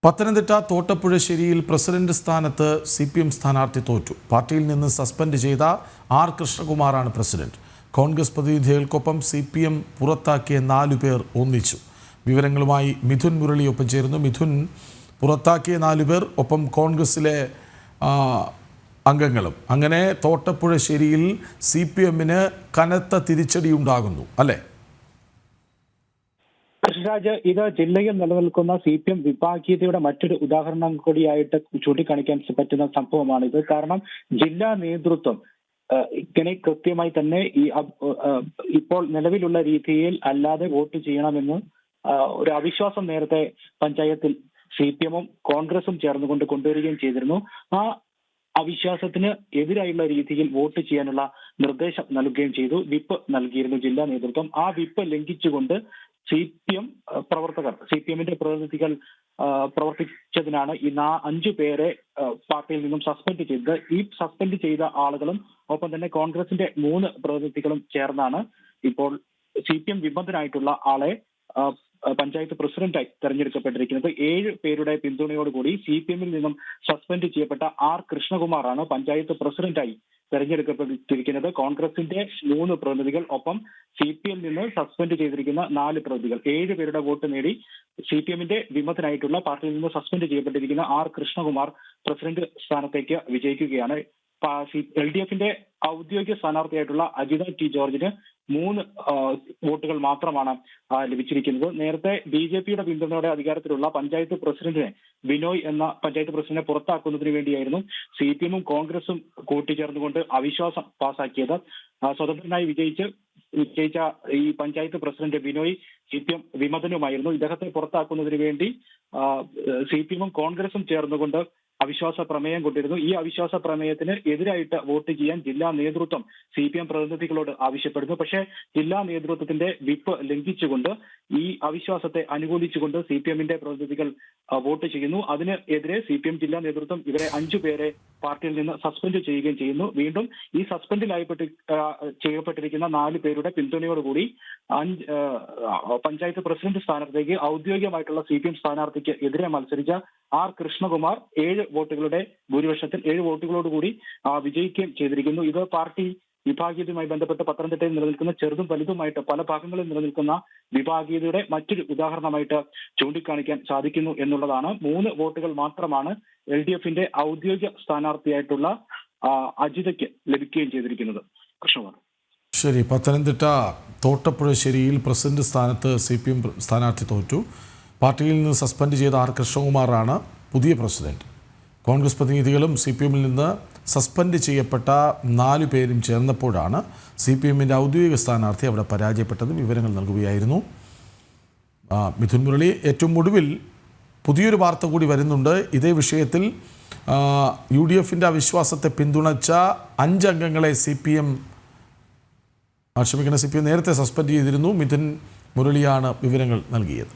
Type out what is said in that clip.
Pathanamthitta തോട്ടപ്പുഴശ്ശേരിയിൽ president സ്ഥാനത്ത് CPM സ്ഥാനാർത്ഥി തോറ്റു. പാർട്ടിയിൽ നിന്ന് സസ്പെൻഡ് ചെയ്ത R. കൃഷ്ണകുമാറാണ് പ്രസിഡന്റ്. കോൺഗ്രസ് പ്രതിനിധികൾക്കൊപ്പം CPM പുറത്താക്കിയ 4 പേർ ഒന്നിച്ചു. വിവരങ്ങളുമായി മിഥുൻ മുരളി ഒപ്പം ചേരുന്നു. മിഥുൻ, പുറത്താക്കിയ 4 പേർ ഒപ്പം കോൺഗ്രസിലെ അംഗങ്ങളും. അങ്ങനെ തോട്ടപ്പുഴശ്ശേരിയിൽ CPMന് കനത്ത തിരിച്ചടിയുണ്ടാകുന്നു അല്ലേ? കൃഷ്ണരാജ്, ഇത് ജില്ലയിൽ നിലനിൽക്കുന്ന CPM വിഭാഗീയതയുടെ മറ്റൊരു ഉദാഹരണം കൂടിയായിട്ട് ചൂണ്ടിക്കാണിക്കാൻ പറ്റുന്ന സംഭവമാണിത്. കാരണം ജില്ലാ നേതൃത്വം ഇങ്ങനെ കൃത്യമായി തന്നെ ഇപ്പോൾ നിലവിലുള്ള രീതിയിൽ അല്ലാതെ വോട്ട് ചെയ്യണമെന്ന് ഒരു അവിശ്വാസം നേരത്തെ പഞ്ചായത്തിൽ CPMും കോൺഗ്രസും ചേർന്നുകൊണ്ട് കൊണ്ടുവരികയും ചെയ്തിരുന്നു. ആ അവിശ്വാസത്തിന് എതിരായുള്ള രീതിയിൽ വോട്ട് ചെയ്യാനുള്ള നിർദ്ദേശം നൽകുകയും ചെയ്തു. വിപ്പ് നൽകിയിരുന്നു ജില്ലാ നേതൃത്വം. ആ വിപ്പ് ലംഘിച്ചുകൊണ്ട് CPMന്റെ പ്രതിനിധികൾ പ്രവർത്തിച്ചതിനാണ് ഈ 5 പേരെ പാർട്ടിയിൽ നിന്നും സസ്പെൻഡ് ചെയ്തത്. ഈ സസ്പെൻഡ് ചെയ്ത ആളുകളും ഒപ്പം തന്നെ കോൺഗ്രസിന്റെ 3 പ്രതിനിധികളും ചേർന്നാണ് ഇപ്പോൾ CPM വിമതനായിട്ടുള്ള ആളെ പഞ്ചായത്ത് പ്രസിഡന്റായി തെരഞ്ഞെടുക്കപ്പെട്ടിരിക്കുന്നത്. 7 പേരുടെ പിന്തുണയോടുകൂടി CPMൽ നിന്നും സസ്പെൻഡ് ചെയ്യപ്പെട്ട R. കൃഷ്ണകുമാറാണ് പഞ്ചായത്ത് പ്രസിഡന്റായി തെരഞ്ഞെടുക്കപ്പെട്ടിരിക്കുന്നത്. കോൺഗ്രസിന്റെ 3 പ്രതിനിധികൾ ഒപ്പം CPM നിന്ന് സസ്പെൻഡ് ചെയ്തിരിക്കുന്ന 4 പ്രതിനിധികൾ, 7 പേരുടെ വോട്ട് നേടി CPMന്റെ വിമതനായിട്ടുള്ള പാർട്ടിയിൽ നിന്ന് സസ്പെൻഡ് ചെയ്യപ്പെട്ടിരിക്കുന്ന R. കൃഷ്ണകുമാർ പ്രസിഡന്റ് സ്ഥാനത്തേക്ക് വിജയിക്കുകയാണ്. LDFന്റെ ഔദ്യോഗിക സ്ഥാനാർത്ഥിയായിട്ടുള്ള അജിത T. ജോർജിന് 3 വോട്ടുകൾ മാത്രമാണ് ലഭിച്ചിരിക്കുന്നത്. നേരത്തെ BJPയുടെ പിന്തുണയോടെ അധികാരത്തിലുള്ള പഞ്ചായത്ത് പ്രസിഡന്റിനെ ബിനോയ് എന്ന പഞ്ചായത്ത് പ്രസിഡന്റിനെ പുറത്താക്കുന്നതിന് വേണ്ടിയായിരുന്നു CPMും കോൺഗ്രസും കൂട്ടിച്ചേർന്നുകൊണ്ട് അവിശ്വാസം പാസാക്കിയത്. സ്വതന്ത്രനായി വിജയിച്ച ഈ പഞ്ചായത്ത് പ്രസിഡന്റ് ബിനോയ് CPM വിമതനുമായിരുന്നു. ഇദ്ദേഹത്തെ പുറത്താക്കുന്നതിന് വേണ്ടി CPMും കോൺഗ്രസും ചേർന്നുകൊണ്ട് അവിശ്വാസ പ്രമേയം കൊണ്ടിരുന്നു. ഈ അവിശ്വാസ പ്രമേയത്തിന് എതിരായിട്ട് വോട്ട് ചെയ്യാൻ ജില്ലാ നേതൃത്വം CPM പ്രതിനിധികളോട് ആവശ്യപ്പെടുന്നു. പക്ഷേ ജില്ലാ നേതൃത്വത്തിന്റെ വിപ്പ് ലംഘിച്ചുകൊണ്ട് ഈ അവിശ്വാസത്തെ അനുകൂലിച്ചുകൊണ്ട് CPMന്റെ പ്രതിനിധികൾ വോട്ട് ചെയ്യുന്നു. അതിന് എതിരെ CPM ജില്ലാ നേതൃത്വം ഇവരെ 5 പേരെ പാർട്ടിയിൽ നിന്ന് സസ്പെൻഡ് ചെയ്യുകയും ചെയ്യുന്നു. വീണ്ടും ഈ ചെയ്യപ്പെട്ടിരിക്കുന്ന 4 പേരുടെ പിന്തുണയോടുകൂടി പഞ്ചായത്ത് പ്രസിഡന്റ് സ്ഥാനത്തേക്ക് ഔദ്യോഗികമായിട്ടുള്ള CPM സ്ഥാനാർത്ഥിക്ക് എതിരെ മത്സരിച്ച R. കൃഷ്ണകുമാർ 7 വോട്ടുകളുടെ ഭൂരിപക്ഷത്തിൽ 7 വോട്ടുകളോടുകൂടി വിജയിക്കുകയും ചെയ്തിരിക്കുന്നു. ഇത് പാർട്ടി വിഭാഗീയതയുമായി ബന്ധപ്പെട്ട് പത്തനംതിട്ടയിൽ നിലനിൽക്കുന്ന ചെറുതും വലുതുമായിട്ട് പല ഭാഗങ്ങളിൽ നിലനിൽക്കുന്ന വിഭാഗീയതയുടെ മറ്റൊരു ഉദാഹരണമായിട്ട് ചൂണ്ടിക്കാണിക്കാൻ സാധിക്കുന്നു എന്നുള്ളതാണ്. 3 വോട്ടുകൾ മാത്രമാണ് LDFന്റെ ഔദ്യോഗിക സ്ഥാനാർത്ഥിയായിട്ടുള്ള അജിതയ്ക്ക് ലഭിക്കുകയും ചെയ്തിരിക്കുന്നത്. കൃഷ്ണകുമാർ. ശരി, പത്തനംതിട്ട തോട്ടപ്പുഴശ്ശേരിയിൽ പ്രസിഡന്റ് സ്ഥാനത്ത് CPM സ്ഥാനാർത്ഥി തോറ്റു. പാർട്ടിയിൽ നിന്ന് സസ്പെൻഡ് ചെയ്ത R. കൃഷ്ണകുമാറാണ് പുതിയ പ്രസിഡന്റ്. കോൺഗ്രസ് പ്രതിനിധികളും CPMൽ നിന്ന് സസ്പെൻഡ് ചെയ്യപ്പെട്ട 4 പേരും ചേർന്നപ്പോഴാണ് CPMന്റെ ഔദ്യോഗിക സ്ഥാനാർത്ഥി അവിടെ പരാജയപ്പെട്ടത്. വിവരങ്ങൾ നൽകുകയായിരുന്നു മിഥുൻ മുരളി. ഏറ്റവും ഒടുവിൽ പുതിയൊരു വാർത്ത കൂടി വരുന്നുണ്ട്. ഇതേ വിഷയത്തിൽ UDFന്റെ അവിശ്വാസത്തെ പിന്തുണച്ച 5 അംഗങ്ങളെ CPM നേരത്തെ സസ്പെൻഡ് ചെയ്തിരുന്നു. മിഥുൻ മുരളിയാണ് വിവരങ്ങൾ നൽകിയത്.